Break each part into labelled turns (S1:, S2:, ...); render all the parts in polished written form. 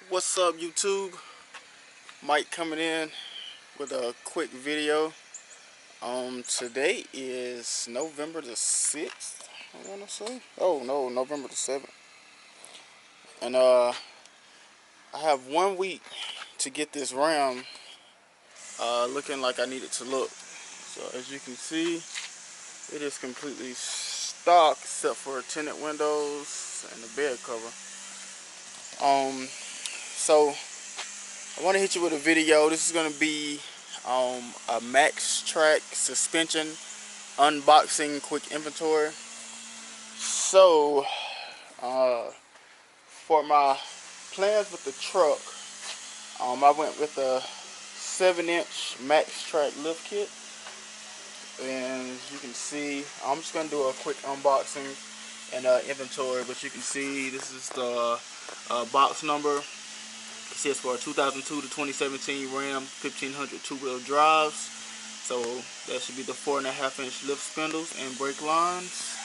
S1: What's up, YouTube? Mike coming in with a quick video. Today is November the 6th, I want to say. Oh no, November the 7th. And I have 1 week to get this RAM looking like I need it to look. So as you can see, it is completely stock except for tinted windows and the bed cover. So I want to hit you with a video. This is going to be a MaxTrac suspension unboxing quick inventory. So for my plans with the truck, I went with a 7-inch MaxTrac Lift kit, and as you can see, I'm just going to do a quick unboxing and inventory. But you can see this is the box number. It says for a 2002 to 2017 Ram 1500 two-wheel drives. So that should be the 4.5-inch lift spindles and brake lines.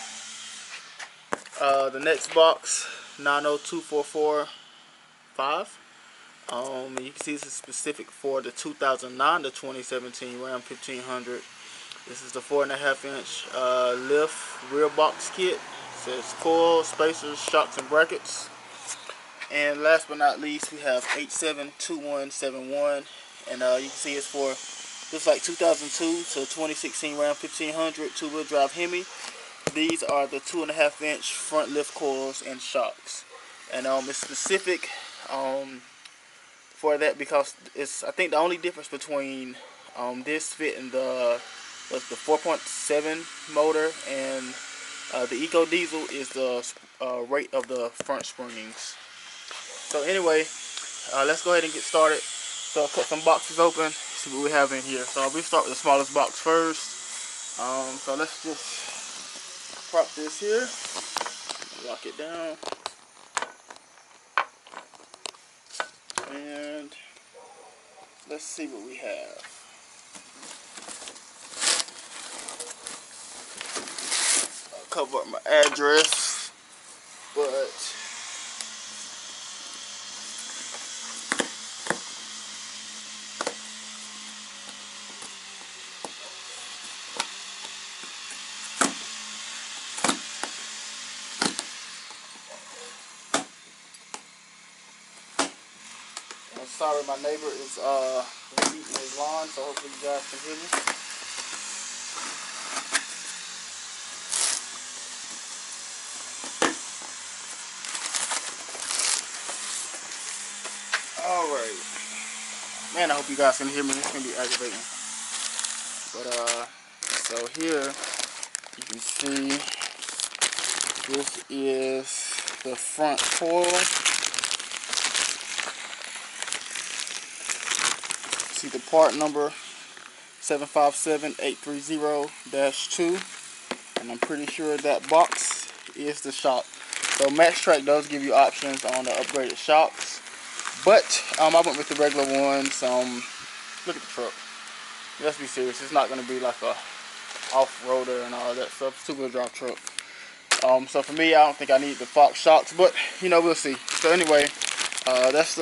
S1: The next box, 902445. You can see this is specific for the 2009 to 2017 Ram 1500. This is the 4.5-inch lift rear box kit. It says coil, spacers, shocks, and brackets. And last but not least, we have 872171, and you can see it's for just like 2002 to 2016 Ram 1500 two-wheel drive Hemi. These are the 2.5-inch front lift coils and shocks, and it's specific for that because it's, I think the only difference between this fit and the 4.7 motor and the Eco Diesel is the rate of the front springs. So anyway, let's go ahead and get started. So I'll cut some boxes open, see what we have in here. So we'll start with the smallest box first. So let's just prop this here, lock it down, and let's see what we have. I'll cover up my address, but I'm sorry, my neighbor is eating his lawn, so hopefully you guys can hear me. Alright. Man, I hope you guys can hear me. It's going to be aggravating. But, so here, you can see, this is the front coil. See the part number 757830-2, and I'm pretty sure that box is the shock. So MaxTrac does give you options on the upgraded shocks, but I went with the regular ones. Look at the truck. Let's be serious. It's not going to be like a off-roader and all that stuff. It's a two-wheel drive truck. So for me, I don't think I need the Fox shocks, but you know, we'll see. So anyway, that's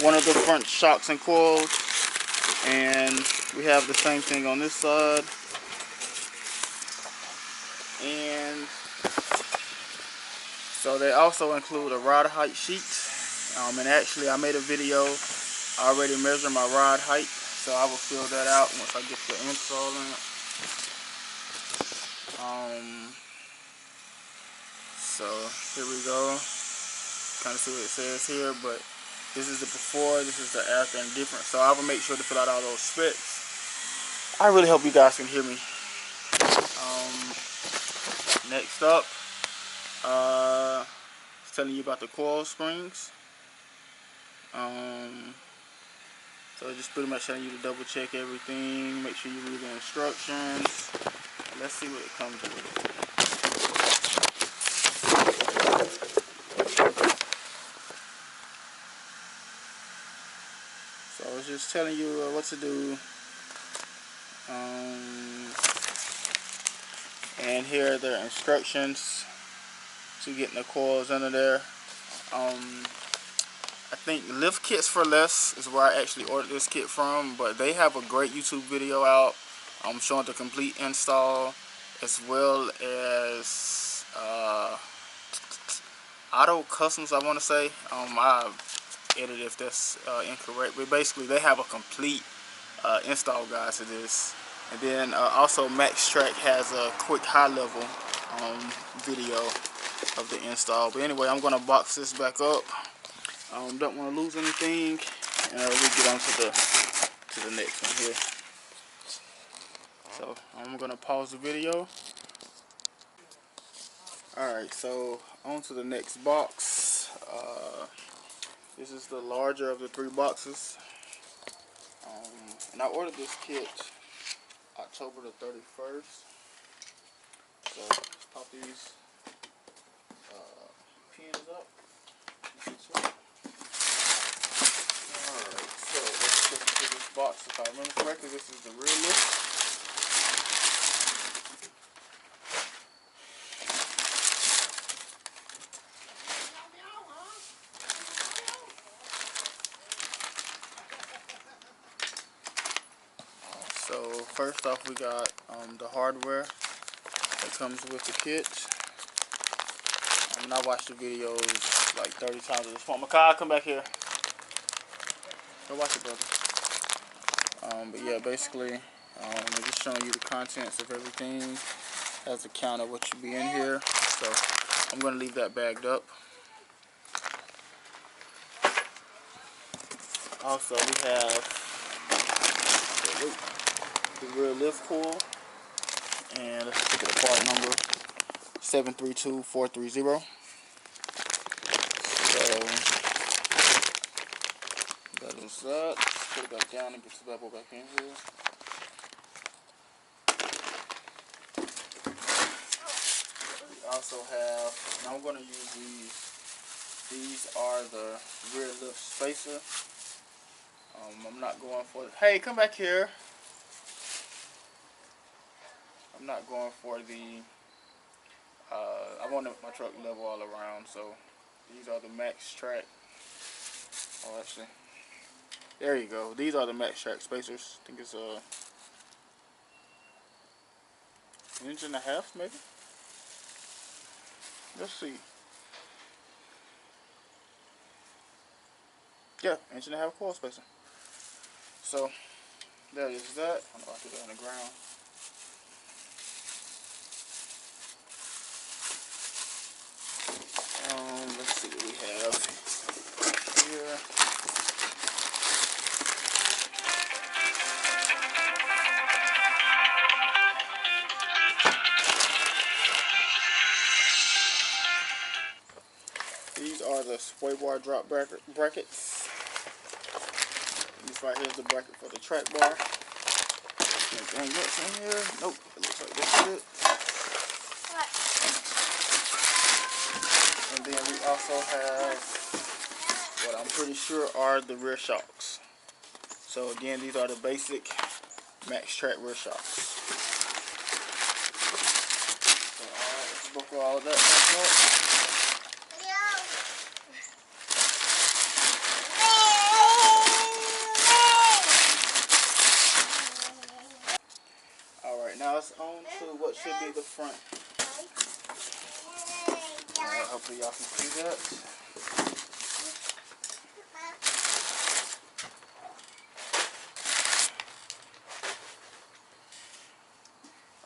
S1: one of the front shocks and coils, and we have the same thing on this side. And so they also include a rod height sheet. And actually, I made a video. I already measured my rod height, so I will fill that out once I get the install in it. So here we go. Kind of see what it says here, but this is the before, this is the after, and different. So I will make sure to fill out all those specs. I really hope you guys can hear me. Next up, it's telling you about the coil springs. So just pretty much telling you to double check everything, make sure you read the instructions. Let's see what it comes with. So I was just telling you what to do. And here are the instructions to getting the coils under there. I think Lift Kits for Less is where I actually ordered this kit from, but they have a great YouTube video out showing the complete install, as well as Auto Customs, I want to say. I edited if that's incorrect, but basically they have a complete install guide to this. And then also MaxTrac has a quick high-level video of the install. But anyway, I'm going to box this back up. Don't want to lose anything, and we get on to the next one here. So I'm going to pause the video. Alright, so on to the next box. This is the larger of the 3 boxes. And I ordered this kit October the 31st. So let's pop these pins up. Alright, so let's get into this box. If I remember correctly, this is the rear lift. So first off, we got the hardware that comes with the kit. And I watched the videos like 30 times at this point. Makai, come back here. Go watch it, brother. But yeah, basically, I'm just showing you the contents of everything. Has a count of what should be in here. So I'm going to leave that bagged up. Also, we have the rear lift coil, and let's look at the part number 732430. So that is that. Let's put it back down and get the bevel back in here. We also have, and I'm going to use these. These are the rear lift spacer. I'm not going for, hey, come back here. I'm not going for the, I want my truck level all around, so these are the MaxTrac, oh actually, there you go, these are the MaxTrac spacers. I think it's a inch and a half maybe? Let's see. Yeah, inch and a half coil spacer. So, there is that. I'm about to put it on the ground. Let's see what we have here. These are the sway bar drop brackets. This right here is the bracket for the track bar. Anything else in here? Nope. It looks like this is it. And then we also have what I'm pretty sure are the rear shocks. So again, these are the basic MaxTrac rear shocks. So let's buckle all of that back up. Alright, now it's on to what should be the front. Alright, hopefully y'all can see that.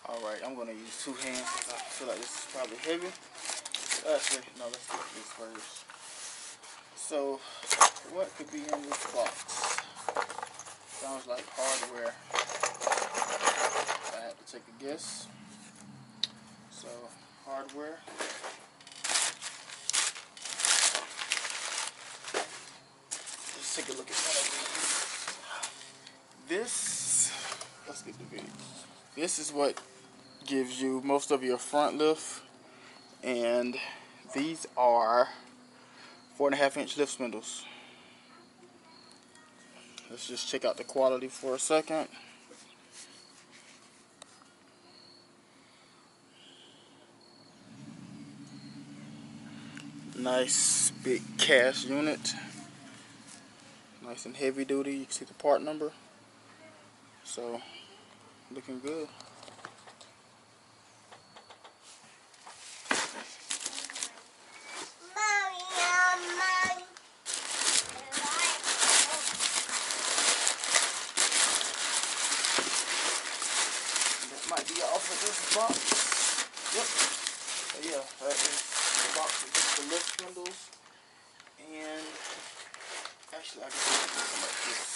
S1: Alright, I'm going to use 2 hands because I feel like this is probably heavy. Actually, no, let's get this first. So, what could be in this box? Sounds like hardware. I have to take a guess. So, hardware. Let's take a look at one of these. This, let's get the video. This is what gives you most of your front lift, and these are 4.5-inch lift spindles. Let's just check out the quality for a second. Nice big cast unit. Nice and heavy duty. You can see the part number. So, looking good. That might be off of this box. Yep. So yeah, that is the box with the lift spindles. And actually, I can do something like this.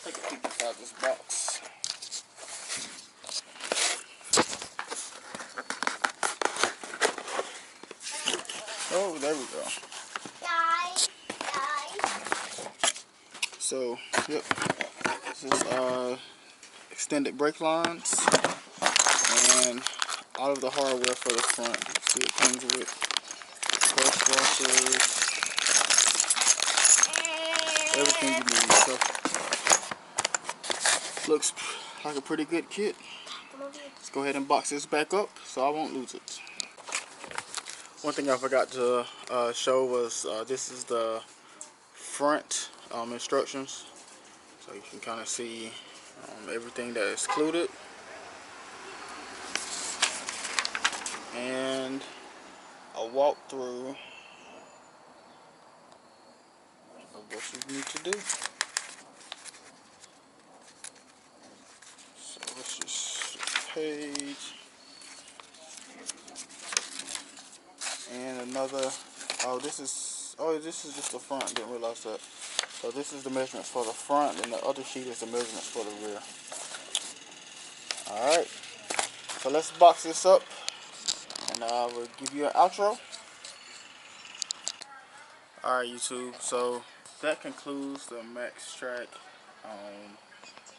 S1: Take a peek inside this box. Oh, there we go. So, yep, this is extended brake lines and all of the hardware for the front. You see it comes with clutch washers, everything you need. So, looks like a pretty good kit. Let's go ahead and box this back up so I won't lose it. One thing I forgot to show was this is the front instructions, so you can kind of see everything that is included, and a walkthrough of what you need to do. So let's just flip the page, and another. This is just the front. Didn't realize that. So this is the measurements for the front, and the other sheet is the measurements for the rear. Alright, so let's box this up, and I will give you an outro. Alright YouTube, so that concludes the MaxTrac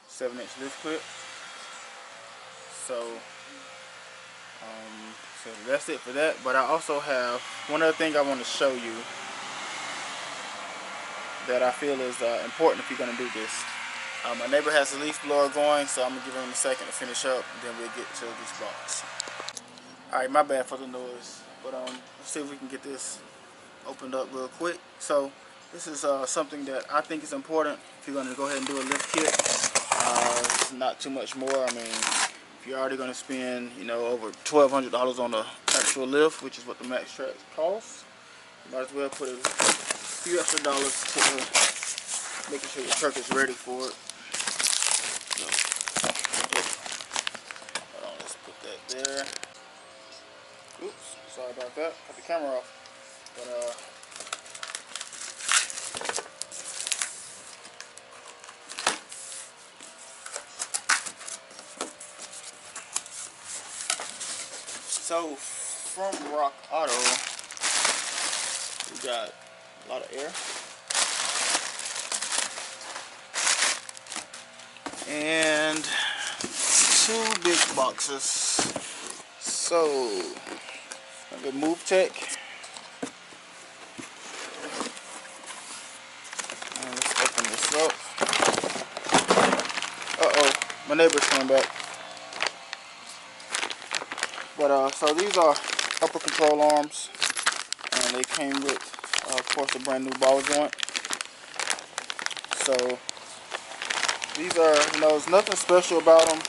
S1: 7-inch lift clip. So that's it for that, but I also have one other thing I want to show you that I feel is important if you're going to do this. My neighbor has a leaf blower going, so I'm going to give him a second to finish up, and then we'll get to this box. Alright, my bad for the noise, but let's see if we can get this opened up real quick. So this is something that I think is important if you're going to go ahead and do a lift kit. It's not too much more. I mean, if you're already going to spend, you know, over $1,200 on the actual lift, which is what the MaxTrac costs, you might as well put a few extra dollars to making sure your truck is ready for it. So, hold on, let's put that there. Oops, sorry about that. Cut the camera off. But so from Rock Auto, we got a lot of air. And 2 big boxes. So, the MoveTech. And let's open this up. Uh-oh, my neighbor's coming back. But so these are upper control arms, and they came with, of course, a brand new ball joint. So these are, you know, there's nothing special about them,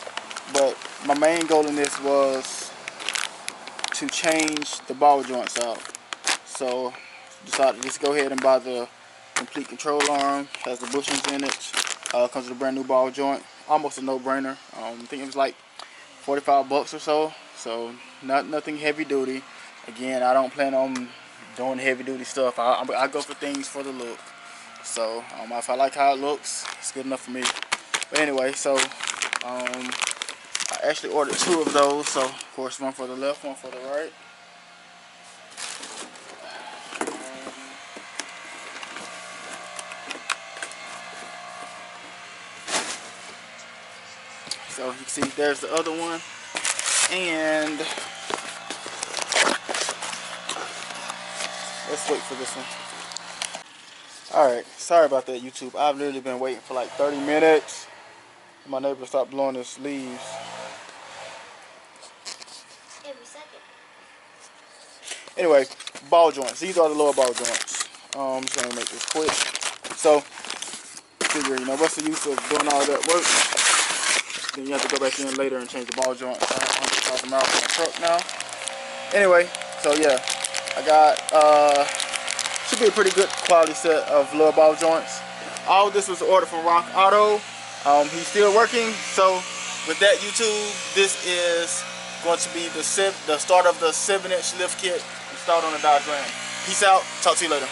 S1: but my main goal in this was to change the ball joints out. So decided to just go ahead and buy the complete control arm. Has the bushings in it. Comes with a brand new ball joint. Almost a no-brainer. I think it was like 45 bucks or so. So nothing heavy duty. Again, I don't plan on doing heavy duty stuff. I go for things for the look. So if I like how it looks, it's good enough for me. But anyway, so I actually ordered 2 of those. So of course, one for the left, one for the right. So you can see there's the other one, and let's wait for this one. Alright, sorry about that, YouTube. I've literally been waiting for like 30 minutes. My neighbor stopped blowing his leaves.
S2: Every second.
S1: Anyway, ball joints. These are the lower ball joints. I'm just gonna make this quick. So, figure, you know, what's the use of doing all that work? Then you have to go back in later and change the ball joints. I have 100,000 miles on the truck now. Anyway, so yeah, I got should be a pretty good quality set of lower ball joints. All this was ordered from Rock Auto. He's still working. So with that, YouTube, this is going to be the start of the 7-inch lift kit installed on the Dodge Ram. Peace out. Talk to you later.